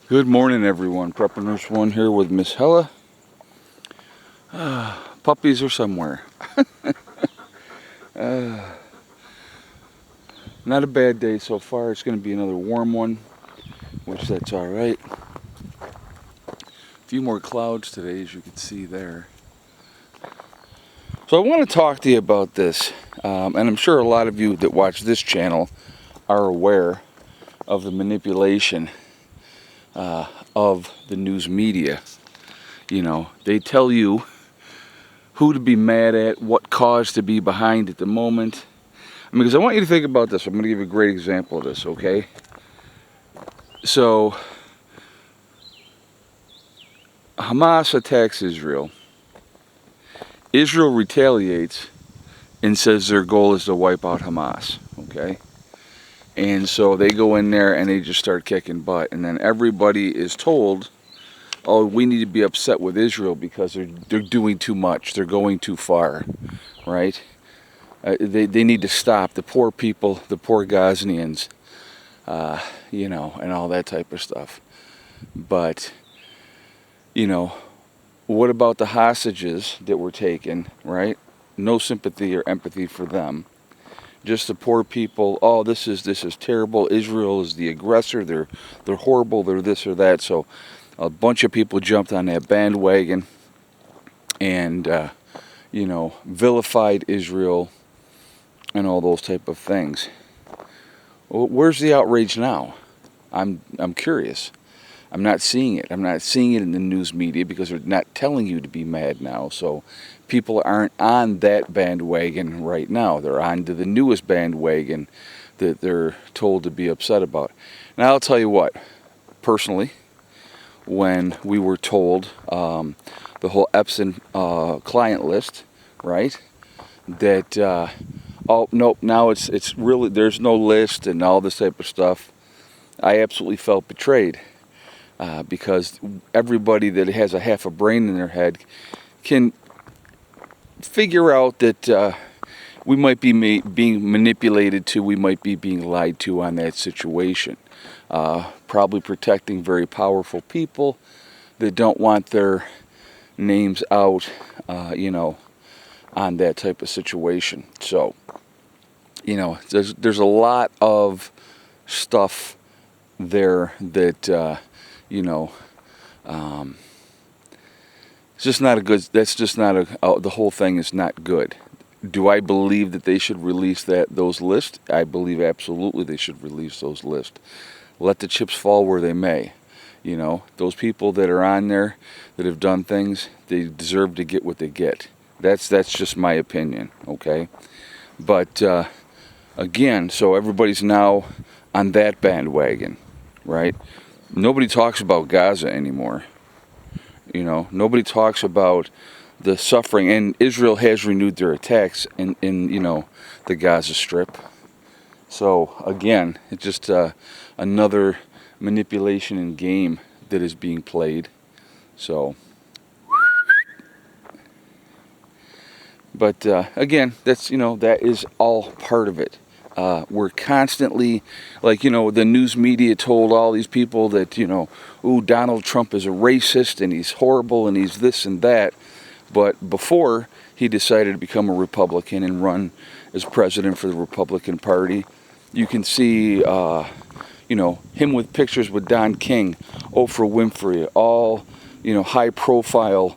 Good morning, everyone. Prepper Nurse 1 here with Miss Hella. Puppies are somewhere. Not a bad day so far. It's going to be another warm one, which that's all right. A few more clouds today, as you can see there. So I want to talk to you about this, and I'm sure a lot of you that watch this channel are aware of the manipulation of the news media. You know, they tell you who to be mad at, what cause to be behind at the moment. Because I want you to think about this. I'm going to give you a great example of this, okay? So, Hamas attacks Israel. Israel retaliates and says their goal is to wipe out Hamas, okay? And so they go in there and they just start kicking butt. And then everybody is told, oh, we need to be upset with Israel because they're doing too much. They're going too far, right? They need to stop. The poor people, the poor Gazanians, you know, and all that type of stuff. But, you know, what about the hostages that were taken, right? No sympathy or empathy for them. Just the poor people. Oh, this is terrible. Israel is the aggressor. They're horrible. They're this or that. So a bunch of people jumped on that bandwagon and you know, vilified Israel and all those type of things. Well, where's the outrage now? I'm curious. I'm not seeing it. I'm not seeing it in the news media because they're not telling you to be mad now. So people aren't on that bandwagon right now. They're on to the newest bandwagon that they're told to be upset about. Now I'll tell you what, personally, when we were told the whole Epson client list, right, that oh nope, now it's really, there's no list and all this type of stuff, I absolutely felt betrayed. Because everybody that has a half a brain in their head can figure out that we might be being manipulated to, we might be being lied to on that situation. Probably protecting very powerful people that don't want their names out, you know, on that type of situation. So, you know, there's a lot of stuff there that you know, it's just not a good, that's just not a, the whole thing is not good. Do I believe that they should release those lists? I believe absolutely they should release those lists. Let the chips fall where they may. You know, those people that are on there that have done things, they deserve to get what they get. That's just my opinion, okay? But again, so everybody's now on that bandwagon, right? Nobody talks about Gaza anymore. You know, nobody talks about the suffering, and Israel has renewed their attacks in you know, the Gaza Strip. So again, it's just another manipulation and game that is being played. So, but again, that's, you know, that is all part of it. We're constantly, like, you know, the news media told all these people that, you know, ooh, Donald Trump is a racist and he's horrible and he's this and that. But before he decided to become a Republican and run as president for the Republican Party, you can see, you know, him with pictures with Don King, Oprah Winfrey, all, you know, high-profile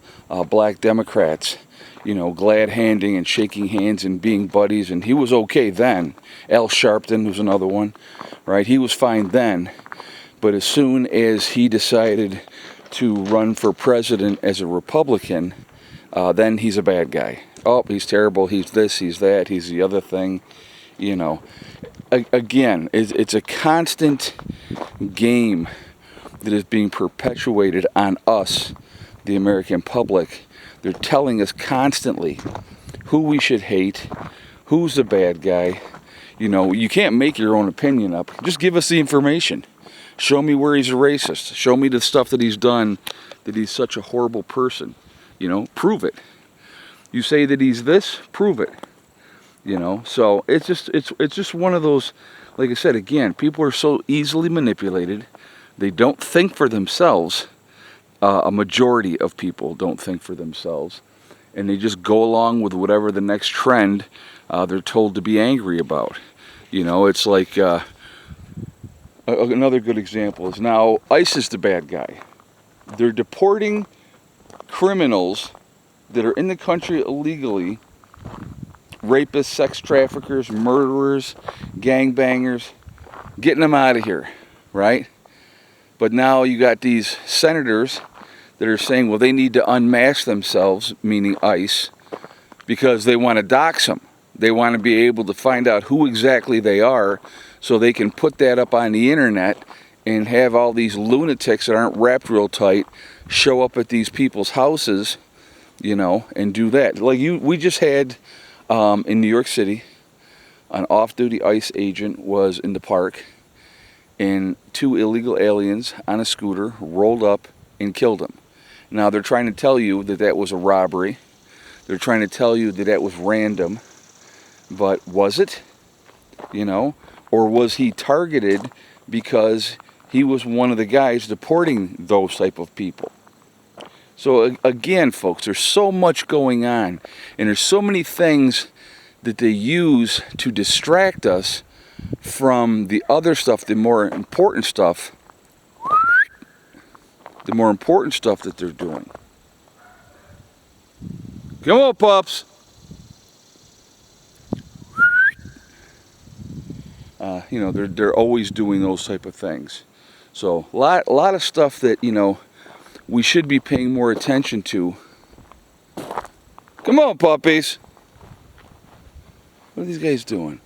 black Democrats, you know, glad-handing and shaking hands and being buddies, and he was okay then. Al Sharpton was another one, right? He was fine then, but as soon as he decided to run for president as a Republican, then he's a bad guy. Oh, he's terrible, he's this, he's that, he's the other thing, you know. Again, it's a constant game that is being perpetuated on us, the American public. They're telling us constantly who we should hate, who's the bad guy. You know, you can't make your own opinion up. Just give us the information. Show me where he's a racist. Show me the stuff that he's done, that he's such a horrible person. You know, prove it. You say that he's this, prove it. You know, so it's just one of those, like I said, again, people are so easily manipulated They don't think for themselves. A majority of people don't think for themselves, and they just go along with whatever the next trend they're told to be angry about. You know, it's like another good example is now ICE is the bad guy. They're deporting criminals that are in the country illegally, rapists, sex traffickers, murderers, gangbangers, getting them out of here, right? But now you got these senators that are saying, well, they need to unmask themselves, meaning ICE, because they want to dox them. They want to be able to find out who exactly they are so they can put that up on the internet and have all these lunatics that aren't wrapped real tight show up at these people's houses, you know, and do that. Like we just had in New York City, an off-duty ICE agent was in the park, and 2 illegal aliens on a scooter rolled up and killed him. Now they're trying to tell you that that was a robbery. They're trying to tell you that that was random. But was it? You know? Or was he targeted because he was one of the guys deporting those type of people? So again, folks, there's so much going on. And there's so many things that they use to distract us from the other stuff, the more important stuff that they're doing. Come on, pups. You know, they're always doing those type of things. So a lot of stuff that, you know, we should be paying more attention to. Come on, puppies. What are these guys doing?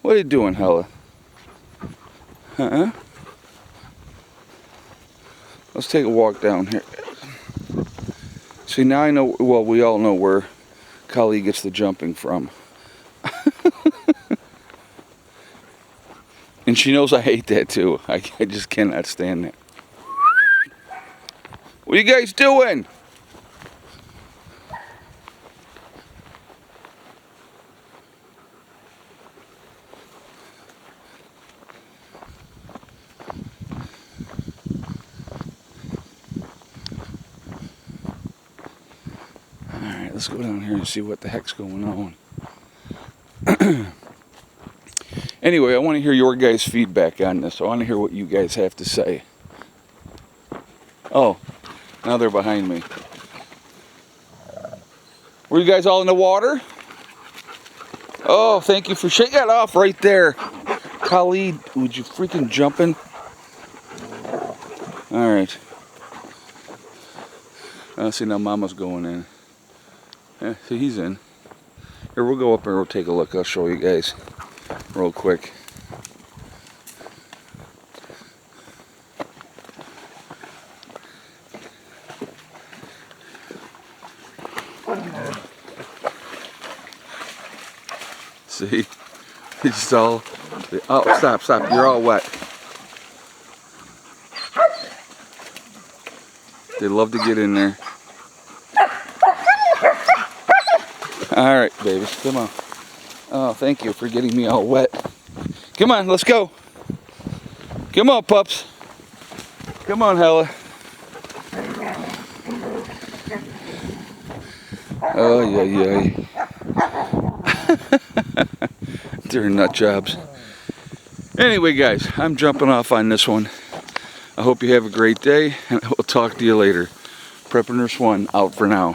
What are you doing, Hella? Let's take a walk down here. See, now I know, well, we all know where Kali gets the jumping from. And she knows I hate that too. I just cannot stand that. What are you guys doing? Alright, let's go down here and see what the heck's going on. Anyway, I want to hear your guys' feedback on this. I want to hear what you guys have to say. Oh, now they're behind me. Were you guys all in the water? Oh, thank you for shaking that off right there. Khalid, would you freaking jump in? Alright. See, now Mama's going in. Yeah, see, he's in. Here, we'll go up and we'll take a look. I'll show you guys real quick. See? It's all... Oh, stop. You're all wet. They love to get in there. Alright, babies, come on. Oh, thank you for getting me all wet. Come on, let's go. Come on, pups. Come on, Hella. Oh, yeah. They're nut jobs. Anyway, guys, I'm jumping off on this one. I hope you have a great day, and I will talk to you later. Prep Nurse 1 out for now.